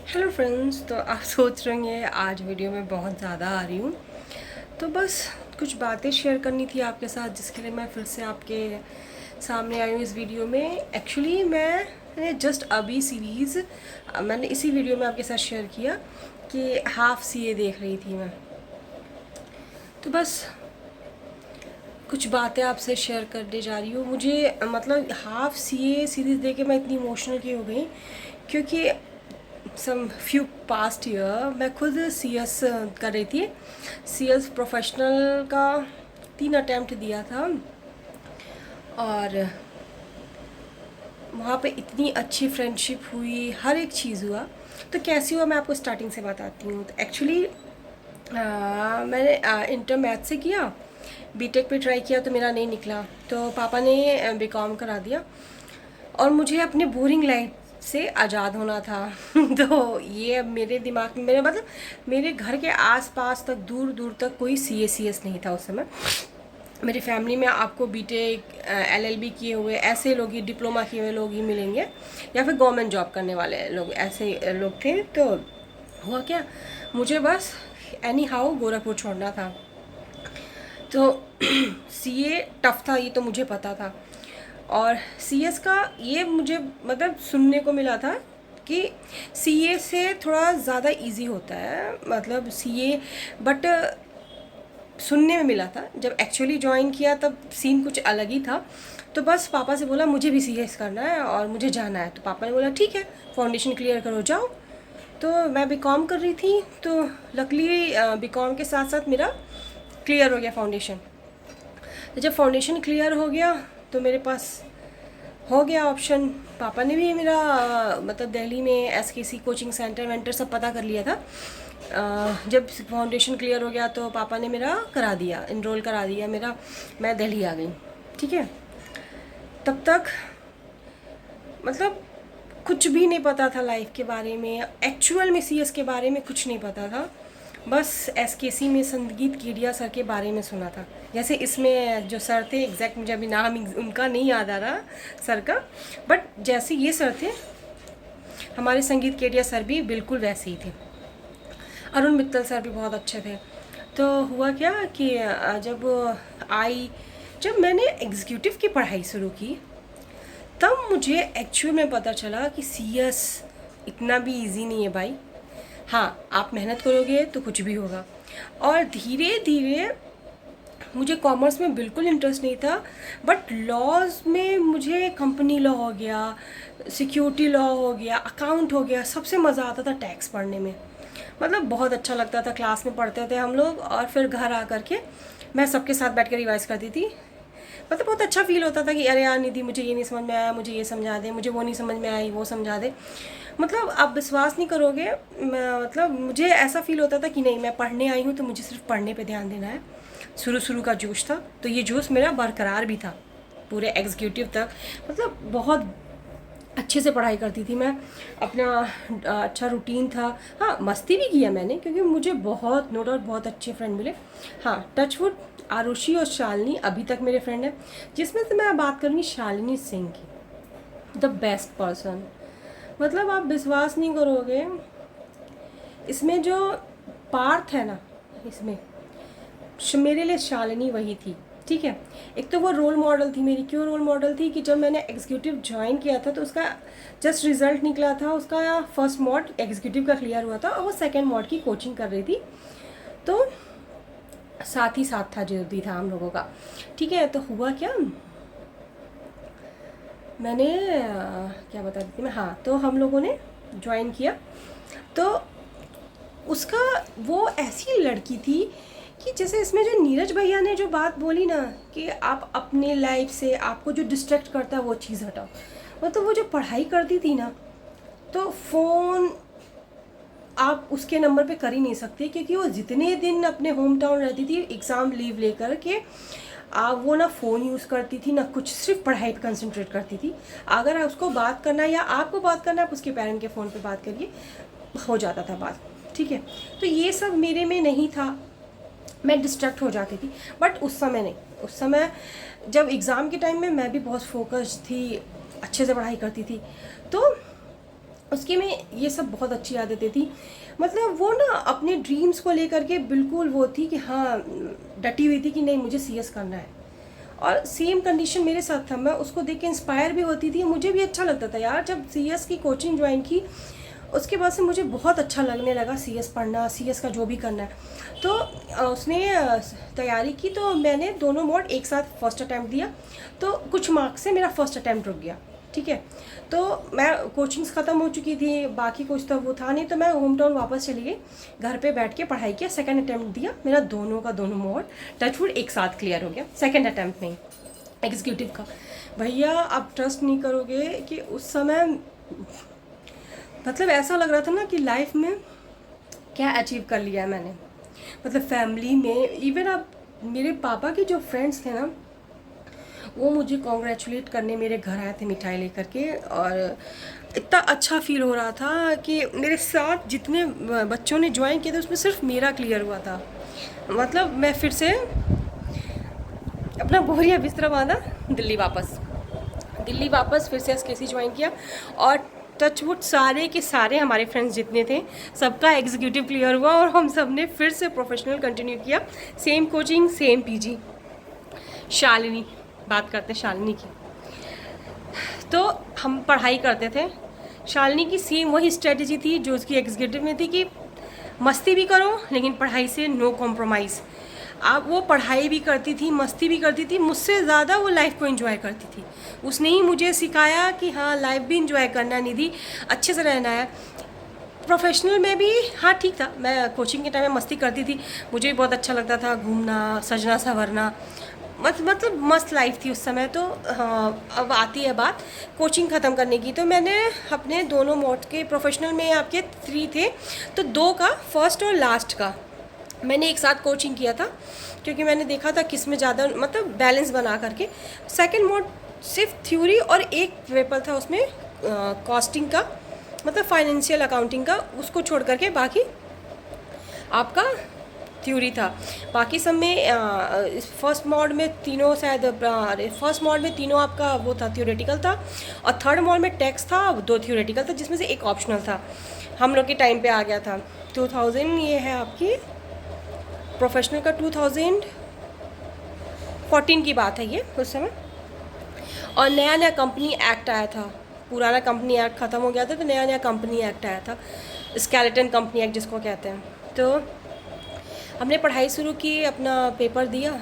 Hello friends. तो आप सोच रहे होंगे आज वीडियो में बहुत ज़्यादा आ रही हूँ, तो बस कुछ बातें शेयर करनी थी आपके साथ, जिसके लिए मैं फिर से आपके सामने आई हूँ इस वीडियो में। एक्चुअली मैंने जस्ट अभी सीरीज़ मैंने इसी वीडियो में आपके साथ शेयर किया कि हाफ सीए देख रही थी मैं। तो बस कुछ बातें आपसे शेयर करने जा रही हूँ। मुझे मतलब हाफ सीए सीरीज़ देख के मैं इतनी इमोशनल की हो गई, क्योंकि सम फ्यू पास्ट ईयर मैं खुद सीएस कर रही थी। सीएस प्रोफेशनल का 3 अटैम्प्ट दिया था, और वहाँ पे इतनी अच्छी फ्रेंडशिप हुई, हर एक चीज़ हुआ। तो कैसी हुआ मैं आपको स्टार्टिंग से बताती हूँ। तो एक्चुअली मैंने इंटर मैथ से किया, बीटेक पे ट्राई किया तो मेरा नहीं निकला, तो पापा ने बीकॉम करा दिया, और मुझे अपने बोरिंग लाइफ से आज़ाद होना था। तो ये अब मेरे दिमाग में, मेरे मतलब मेरे घर के आसपास तक दूर दूर तक कोई सीएस नहीं था उस समय। मेरी फैमिली में आपको बीटेक एलएलबी किए हुए ऐसे लोग ही, डिप्लोमा किए हुए लोग ही मिलेंगे, या फिर गवर्नमेंट जॉब करने वाले लोग, ऐसे लोग थे। तो हुआ क्या, मुझे बस एनी हाउ गोरखपुर छोड़ना था। तो सीए टफ था, ये तो मुझे पता था। और सीएस का ये मुझे मतलब सुनने को मिला था कि सीए से थोड़ा ज़्यादा इजी होता है, मतलब सीए, बट सुनने में मिला था। जब एक्चुअली ज्वाइन किया तब सीन कुछ अलग ही था। तो बस पापा से बोला मुझे भी सीएस करना है और मुझे जाना है। तो पापा ने बोला ठीक है, फाउंडेशन क्लियर करो जाओ। तो मैं बीकॉम कर रही थी, तो लकली बीकॉम के साथ साथ मेरा क्लियर हो गया फाउंडेशन। तो जब फाउंडेशन क्लियर हो गया तो मेरे पास हो गया ऑप्शन। पापा ने भी मेरा मतलब दिल्ली में एसकेसी कोचिंग सेंटर वेंटर सब पता कर लिया था। जब फाउंडेशन क्लियर हो गया तो पापा ने मेरा करा दिया, इनरोल करा दिया मेरा, मैं दिल्ली आ गई। ठीक है, तब तक मतलब कुछ भी नहीं पता था लाइफ के बारे में, एक्चुअल में सीएस के बारे में कुछ नहीं पता था। बस एसकेसी में संगीत केडिया सर के बारे में सुना था। जैसे इसमें जो सर थे, एग्जैक्ट मुझे अभी नाम उनका नहीं याद आ रहा सर का, बट जैसे ये सर थे, हमारे संगीत केडिया सर भी बिल्कुल वैसे ही थे। अरुण मित्तल सर भी बहुत अच्छे थे। तो हुआ क्या कि जब मैंने एग्जीक्यूटिव की पढ़ाई शुरू की, तब मुझे एक्चुअल में पता चला कि सीएस इतना भी इजी नहीं है भाई। हाँ, आप मेहनत करोगे तो कुछ भी होगा। और धीरे धीरे, मुझे कॉमर्स में बिल्कुल इंटरेस्ट नहीं था, बट लॉज में मुझे कंपनी लॉ हो गया, सिक्योरिटी लॉ हो गया, अकाउंट हो गया, सबसे मज़ा आता था टैक्स पढ़ने में। मतलब बहुत अच्छा लगता था। क्लास में पढ़ते थे हम लोग, और फिर घर आ कर के मैं सबके साथ बैठ कर रिवाइज़ करती थी। मतलब बहुत अच्छा फील होता था कि अरे यार निधि, मुझे ये नहीं समझ में आया, मुझे ये समझा दे, मुझे वो नहीं समझ में आई, वो समझा दे। मतलब आप विश्वास नहीं करोगे, मतलब मुझे ऐसा फील होता था कि नहीं, मैं पढ़ने आई हूँ तो मुझे सिर्फ पढ़ने पे ध्यान देना है। शुरू शुरू का जोश था, तो ये जोश मेरा बरकरार भी था पूरे एग्जीक्यूटिव तक। मतलब बहुत अच्छे से पढ़ाई करती थी मैं, अपना अच्छा रूटीन था। हाँ, मस्ती भी किया मैंने, क्योंकि मुझे बहुत, नो डाउट, बहुत अच्छे फ्रेंड मिले। हाँ, टचवुड, आरुषि और शालिनी अभी तक मेरे फ्रेंड हैं। जिसमें से मैं बात करूँगी शालिनी सिंह की, द बेस्ट पर्सन। मतलब आप विश्वास नहीं करोगे, इसमें जो पार्थ है ना, इसमें मेरे लिए शालिनी वही थी। ठीक है, एक तो वो रोल मॉडल थी मेरी। क्यों रोल मॉडल थी कि जब मैंने एग्जीक्यूटिव ज्वाइन किया था तो उसका जस्ट रिजल्ट निकला था, उसका फर्स्ट मॉड एग्जीक्यूटिव का क्लियर हुआ था, और वो सेकेंड मॉड की कोचिंग कर रही थी। तो साथ ही साथ था, जो भी था हम लोगों का। ठीक है, तो हुआ क्या, मैंने क्या बता रही थी मैं, हाँ, तो हम लोगों ने ज्वाइन किया। तो उसका, वो ऐसी लड़की थी कि जैसे इसमें जो नीरज भैया ने जो बात बोली ना, कि आप अपने लाइफ से आपको जो डिस्ट्रैक्ट करता है वो चीज़ हटाओ। मतलब वो जो पढ़ाई करती थी ना, तो फ़ोन आप उसके नंबर पे कर ही नहीं सकते, क्योंकि वो जितने दिन अपने होम टाउन रहती थी एग्ज़ाम लीव लेकर के, वो ना फ़ोन यूज़ करती थी ना कुछ, सिर्फ पढ़ाई पे कंसंट्रेट करती थी। अगर उसको बात करना है या आपको बात करना है, आप उसके पेरेंट के फ़ोन पे बात करिए, हो जाता था बात। ठीक है, तो ये सब मेरे में नहीं था, मैं डिस्ट्रैक्ट हो जाती थी। बट उस समय नहीं, उस समय जब एग्ज़ाम के टाइम में मैं भी बहुत फोकस थी, अच्छे से पढ़ाई करती थी। तो उसकी में ये सब बहुत अच्छी आदतें थी। मतलब वो ना अपने ड्रीम्स को लेकर के बिल्कुल वो थी कि हाँ, डटी हुई थी कि नहीं मुझे सीएस करना है। और सेम कंडीशन मेरे साथ था, मैं उसको देख के इंस्पायर भी होती थी, मुझे भी अच्छा लगता था यार। जब सीएस की कोचिंग ज्वाइन की उसके बाद से मुझे बहुत अच्छा लगने लगा सीएस पढ़ना, सीएस का जो भी करना है। तो उसने तैयारी की, तो मैंने दोनों मोड एक साथ फर्स्ट अटैम्प्ट दिया, तो कुछ मार्क्स से मेरा फर्स्ट अटैम्प्ट रुक गया। ठीक है, तो मैं कोचिंग्स ख़त्म हो चुकी थी, बाकी कुछ तो वो था नहीं, तो मैं होम टाउन वापस चली गई, घर पे बैठ के पढ़ाई किया, सेकंड अटैम्प्ट दिया, मेरा दोनों का दोनों मोड टचवुड एक साथ क्लियर हो गया सेकंड अटैम्प्ट में एग्जीक्यूटिव का। भैया आप ट्रस्ट नहीं करोगे कि उस समय मतलब ऐसा लग रहा था ना कि लाइफ में क्या अचीव कर लिया है मैंने। मतलब फैमिली में इवन अब मेरे पापा के जो फ्रेंड्स थे ना, वो मुझे कॉन्ग्रेचुलेट करने मेरे घर आए थे मिठाई लेकर के, और इतना अच्छा फील हो रहा था कि मेरे साथ जितने बच्चों ने ज्वाइन किए थे उसमें सिर्फ मेरा क्लियर हुआ था। मतलब मैं फिर से अपना बोरिया बिस्तरा बांधा, दिल्ली वापस फिर से एसकेसी ज्वाइन किया, और टचवुड सारे के सारे हमारे फ्रेंड्स जितने थे सबका एग्जीक्यूटिव क्लियर हुआ, और हम सब ने फिर से प्रोफेशनल कंटिन्यू किया, same coaching same PG. Shalini, बात करते हैं शालिनी की। तो हम पढ़ाई करते थे, शालिनी की सेम वही स्ट्रेटजी थी जो उसकी एग्जीक्यूटिव में थी कि मस्ती भी करो लेकिन पढ़ाई से नो कॉम्प्रोमाइज़। आप वो पढ़ाई भी करती थी, मस्ती भी करती थी, मुझसे ज़्यादा वो लाइफ को एंजॉय करती थी। उसने ही मुझे सिखाया कि हाँ लाइफ भी एंजॉय करना निधि, अच्छे से रहना है। प्रोफेशनल में भी हाँ ठीक था, मैं कोचिंग के टाइम में मस्ती करती थी, मुझे भी बहुत अच्छा लगता था घूमना, सजना संवरना, मतलब मस्त लाइफ थी उस समय। तो हाँ, अब आती है बात कोचिंग ख़त्म करने की। तो मैंने अपने दोनों मोड के, प्रोफेशनल में आपके 3 थे, तो 2 का फर्स्ट और लास्ट का मैंने एक साथ कोचिंग किया था, क्योंकि मैंने देखा था किस में ज़्यादा मतलब बैलेंस बना करके। सेकंड मोड सिर्फ थ्योरी और एक पेपर था उसमें कॉस्टिंग का, मतलब फाइनेंशियल अकाउंटिंग का, उसको छोड़ करके बाकी आपका थ्योरी था। बाकी सब में फर्स्ट मॉड में तीनों शायद, फर्स्ट मॉड में तीनों आपका वो था थ्योरेटिकल था, और थर्ड मॉड में टेक्स्ट था, 2 थ्योरेटिकल था जिसमें से एक ऑप्शनल था। हम लोग के टाइम पे आ गया था 2000, ये है आपकी प्रोफेशनल का 2014 की बात है ये उस समय। और नया नया कंपनी एक्ट आया था, पुराना कंपनी एक्ट ख़त्म हो गया था, तो नया नया कंपनी एक्ट आया था, स्केलेटन कंपनी एक्ट जिसको कहते हैं। तो हमने पढ़ाई शुरू की, अपना पेपर दिया।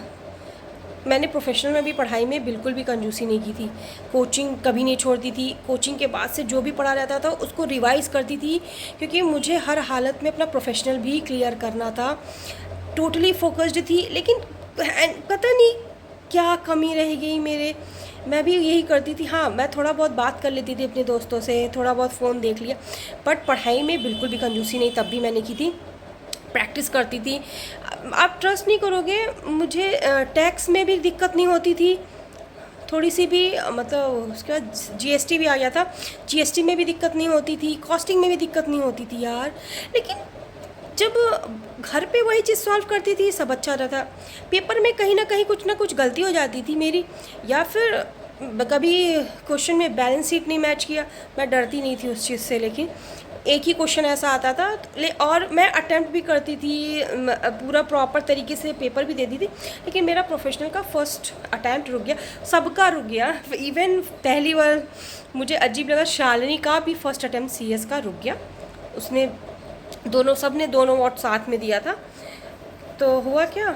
मैंने प्रोफेशनल में भी पढ़ाई में बिल्कुल भी कंजूसी नहीं की थी, कोचिंग कभी नहीं छोड़ती थी, कोचिंग के बाद से जो भी पढ़ा रहता था उसको रिवाइज़ करती थी, क्योंकि मुझे हर हालत में अपना प्रोफेशनल भी क्लियर करना था। टोटली फोकस्ड थी, लेकिन पता नहीं क्या कमी रह गई मेरे, मैं भी यही करती थी। हाँ, मैं थोड़ा बहुत बात कर लेती थी अपने दोस्तों से, थोड़ा बहुत फ़ोन देख लिया, बट पढ़ाई में बिल्कुल भी कंजूसी नहीं तब भी मैंने की थी, प्रैक्टिस करती थी। आप ट्रस्ट नहीं करोगे, मुझे टैक्स में भी दिक्कत नहीं होती थी थोड़ी सी भी, मतलब उसके बाद जीएसटी भी आ गया था, जीएसटी में भी दिक्कत नहीं होती थी, कॉस्टिंग में भी दिक्कत नहीं होती थी यार। लेकिन जब घर पे वही चीज़ सॉल्व करती थी सब अच्छा रहता। पेपर में कहीं ना कुछ गलती हो जाती थी मेरी, या फिर कभी क्वेश्चन में बैलेंस शीट नहीं मैच किया, मैं डरती नहीं थी उस चीज़ से, लेकिन एक ही क्वेश्चन ऐसा आता था, और मैं अटेम्प्ट भी करती थी, पूरा प्रॉपर तरीके से पेपर भी देती थी, लेकिन मेरा प्रोफेशनल का फर्स्ट अटेम्प्ट रुक गया, सबका रुक गया। इवन पहली बार मुझे अजीब लगा, शालिनी का भी फर्स्ट अटेम्प्ट सीएस का रुक गया, उसने सब ने दोनों मॉड साथ में दिया था। तो हुआ क्या,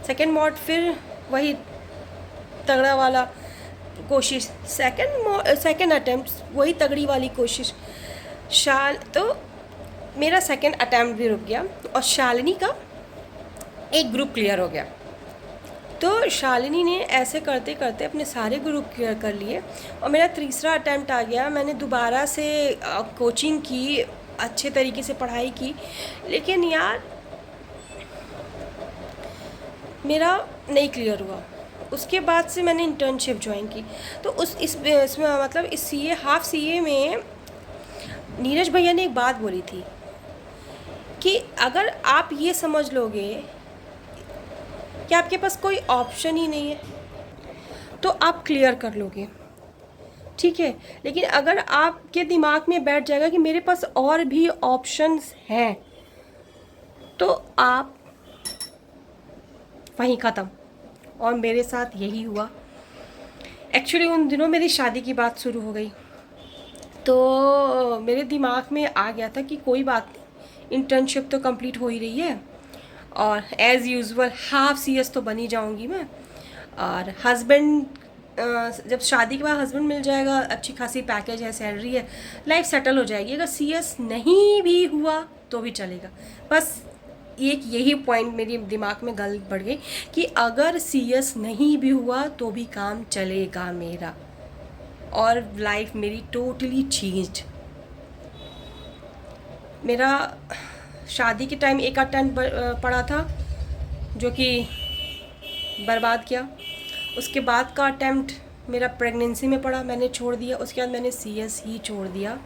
सेकंड मॉड फिर वही तगड़ा वाला कोशिश, सेकंड अटेम्प्ट वही तगड़ी वाली कोशिश। तो मेरा सेकंड अटेम्प्ट भी रुक गया, और शालिनी का एक ग्रुप क्लियर हो गया। तो शालिनी ने ऐसे करते करते अपने सारे ग्रुप क्लियर कर लिए, और मेरा तीसरा अटेम्प्ट आ गया। मैंने दोबारा से कोचिंग की, अच्छे तरीके से पढ़ाई की, लेकिन यार मेरा नहीं क्लियर हुआ। उसके बाद से मैंने इंटर्नशिप ज्वाइन की, तो इसमें मतलब इस सीए हाफ सीए में नीरज भैया ने एक बात बोली थी कि अगर आप ये समझ लोगे कि आपके पास कोई ऑप्शन ही नहीं है तो आप क्लियर कर लोगे। ठीक है। लेकिन अगर आपके दिमाग में बैठ जाएगा कि मेरे पास और भी ऑप्शंस हैं, तो आप वहीं ख़त्म। और मेरे साथ यही हुआ। एक्चुअली उन दिनों मेरी शादी की बात शुरू हो गई, तो मेरे दिमाग में आ गया था कि कोई बात नहीं, इंटर्नशिप तो कंप्लीट हो ही रही है और एज़ यूजुअल हाफ CS तो बन ही जाऊंगी मैं। और हस्बैंड, जब शादी के बाद हस्बैंड मिल जाएगा, अच्छी खासी पैकेज है, सैलरी है, लाइफ सेटल हो जाएगी। अगर CS नहीं भी हुआ तो भी चलेगा। बस एक यही पॉइंट मेरे दिमाग में गल बढ़ गई कि अगर CS नहीं भी हुआ तो भी काम चलेगा मेरा। और लाइफ मेरी टोटली चेंज्ड। मेरा शादी के टाइम एक अटेम्प्ट पड़ा था जो कि बर्बाद किया। उसके बाद का अटेम्प्ट मेरा प्रेगनेंसी में पड़ा, मैंने छोड़ दिया। उसके बाद मैंने CS ही छोड़ दिया।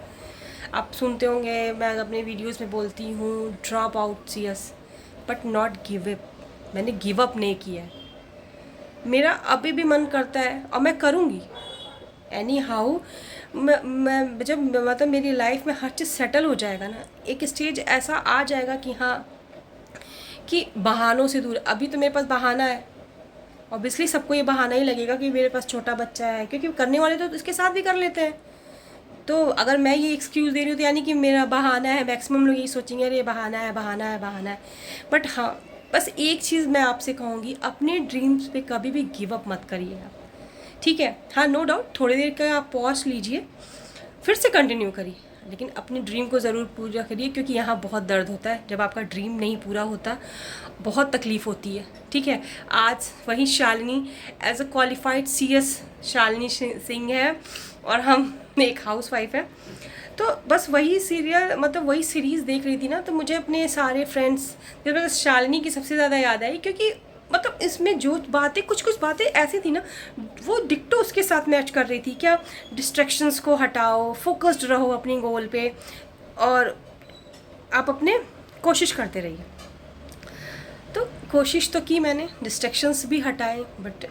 आप सुनते होंगे, मैं अपने वीडियोस में बोलती हूँ drop out CS, but not give up. मैंने गिव अप नहीं किया है। मेरा अभी भी मन करता है और मैं करूँगी एनी हाउ। मैं जब मतलब मेरी लाइफ में हर चीज़ सेटल हो जाएगा ना, एक स्टेज ऐसा आ जाएगा कि हाँ, कि बहानों से दूर। अभी तो मेरे पास बहाना है, ऑब्वियसली सबको ये बहाना ही लगेगा कि मेरे पास छोटा बच्चा है, क्योंकि करने वाले तो इसके साथ भी कर लेते हैं। तो अगर मैं ये एक्सक्यूज़ दे रही हूँ तो यानी कि मेरा बहाना है। मैक्सिमम लोग यही सोचेंगे अरे बहाना है, बहाना है, बहाना है। बट हाँ, बस एक चीज़ मैं आपसे कहूँगी, अपने ड्रीम्स पे कभी भी गिव अप मत करिए आप, ठीक है। हाँ, नो डाउट थोड़ी देर का आप पॉज लीजिए, फिर से कंटिन्यू करिए, लेकिन अपनी ड्रीम को ज़रूर पूरा करिए, क्योंकि यहाँ बहुत दर्द होता है जब आपका ड्रीम नहीं पूरा होता, बहुत तकलीफ़ होती है, ठीक है। आज वही Shalini as a qualified CS Shalini Singh है और हम एक हाउसवाइफ है। तो बस वही सीरियल, मतलब वही सीरीज़ देख रही थी ना, तो मुझे अपने सारे फ्रेंड्स, जब शालिनी की सबसे ज़्यादा याद आई, क्योंकि मतलब इसमें जो बातें, कुछ कुछ बातें ऐसी थी ना, वो डिक्टो उसके साथ मैच कर रही थी। क्या डिस्ट्रैक्शंस को हटाओ, फोकस्ड रहो अपनी गोल पे, और आप अपने कोशिश करते रहिए। तो कोशिश तो की मैंने, डिस्ट्रैक्शंस भी हटाए, बट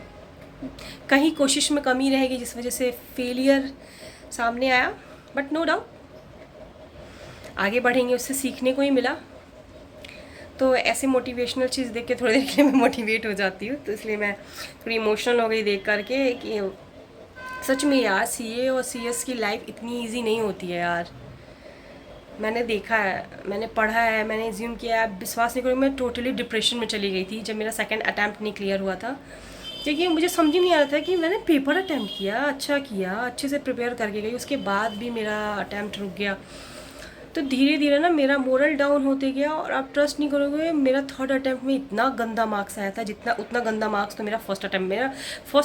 कहीं कोशिश में कमी रहेगी जिस वजह से फेलियर सामने आया। बट नो डाउट आगे बढ़ेंगे, उससे सीखने को ही मिला। तो ऐसे मोटिवेशनल चीज़ देख के थोड़ी देर के लिए मैं मोटिवेट हो जाती हूँ, तो इसलिए मैं थोड़ी इमोशनल हो गई देख करके कि सच में यार CA और CS की लाइफ इतनी इजी नहीं होती है यार। मैंने देखा है, मैंने पढ़ा है, मैंने एज्यूम किया है। आप विश्वास नहीं करोगे, मैं टोटली डिप्रेशन में चली गई थी जब मेरा सेकंड अटैम्प्ट नहीं क्लियर हुआ था, क्योंकि मुझे समझ ही नहीं आ रहा था कि मैंने पेपर अटैम्प्ट किया, अच्छा किया, अच्छे से प्रिपेयर करके गई, उसके बाद भी मेरा अटैम्प्ट रुक गया। तो धीरे धीरे ना मेरा मोरल डाउन होते गया, और आप ट्रस्ट नहीं करोगे, मेरा थर्ड अटैम्प्ट में इतना गंदा मार्क्स आया था, जितना उतना गंदा मार्क्स तो मेरा फर्स्ट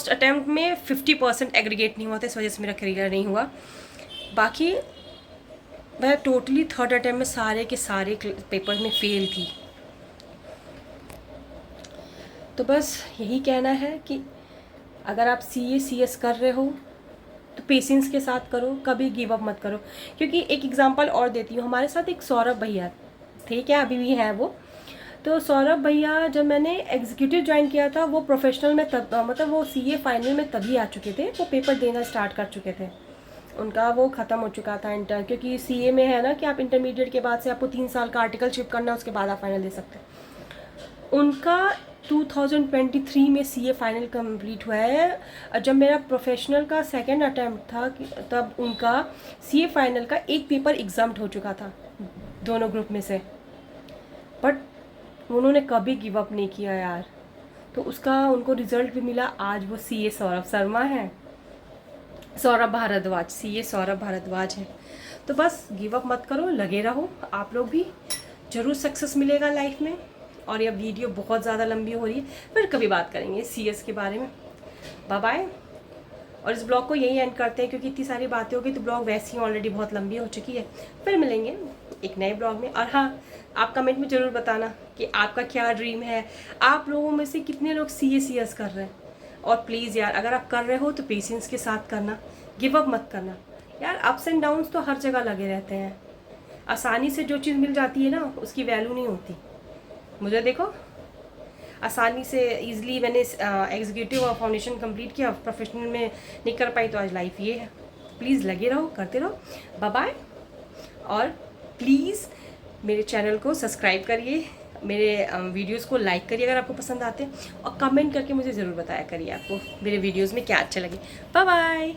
अटैम्प्ट में 50% एग्रीगेट नहीं हुआ था, इस वजह से मेरा क्लियर नहीं हुआ। बाकी मैं टोटली थर्ड अटैम्प्ट में सारे के सारे पेपर में फेल थी। तो बस यही कहना है कि अगर आप CA CS कर रहे हो तो पेशेंस के साथ करो, कभी गिव अप मत करो। क्योंकि एक एग्जांपल और देती हूँ, हमारे साथ एक सौरभ भैया थे, क्या अभी भी हैं वो। तो सौरभ भैया, जब मैंने एग्जीक्यूटिव ज्वाइन किया था, वो प्रोफेशनल में तब, मतलब वो CA फाइनल में तभी आ चुके थे, वो पेपर देना स्टार्ट कर चुके थे, उनका वो ख़त्म हो चुका था इंटर। क्योंकि CA में है ना कि आप इंटरमीडिएट के बाद से आपको 3 साल का आर्टिकलशिप करना, उसके बाद आप फाइनल दे सकते हैं। उनका 2023 में CA फाइनल कंप्लीट हुआ है, और जब मेरा प्रोफेशनल का सेकंड अटैम्प्ट था तब उनका CA फाइनल का एक पेपर एग्जाम्ड हो चुका था दोनों ग्रुप में से, बट उन्होंने कभी गिव अप नहीं किया यार। तो उसका उनको रिजल्ट भी मिला। आज वो CA सौरभ शर्मा है, सौरभ भारद्वाज, CA सौरभ भारद्वाज है। तो बस गिव अप मत करो, लगे रहो, आप लोग भी ज़रूर सक्सेस मिलेगा लाइफ में। और यह वीडियो बहुत ज़्यादा लंबी हो रही है, फिर कभी बात करेंगे CS के बारे में। Bye bye. और इस ब्लॉग को यही एंड करते हैं, क्योंकि इतनी सारी बातें हो गई तो ब्लॉग वैसे ही ऑलरेडी बहुत लंबी हो चुकी है। फिर मिलेंगे एक नए ब्लॉग में। और हाँ, आप कमेंट में ज़रूर बताना कि आपका क्या ड्रीम है, आप लोगों में से कितने लोग CA CS कर रहे हैं। और प्लीज़ यार, अगर आप कर रहे हो तो पेशेंस के साथ करना, गिव अप मत करना यार। अप्स एंड डाउन्स तो हर जगह लगे रहते हैं। आसानी से जो चीज़ मिल जाती है ना, उसकी वैल्यू नहीं होती। मुझे देखो, आसानी से ईज़िली मैंने एग्जीक्यूटिव और फाउंडेशन कंप्लीट किया, प्रोफेशनल में नहीं कर पाई, तो आज लाइफ ये है। प्लीज़ लगे रहो, करते रहो। Bye bye. और प्लीज़ मेरे चैनल को सब्सक्राइब करिए, मेरे वीडियोस को लाइक करिए अगर आपको पसंद आते हैं, और कमेंट करके मुझे ज़रूर बताया करिए आपको मेरे वीडियोस में क्या अच्छा लगे। Bye bye.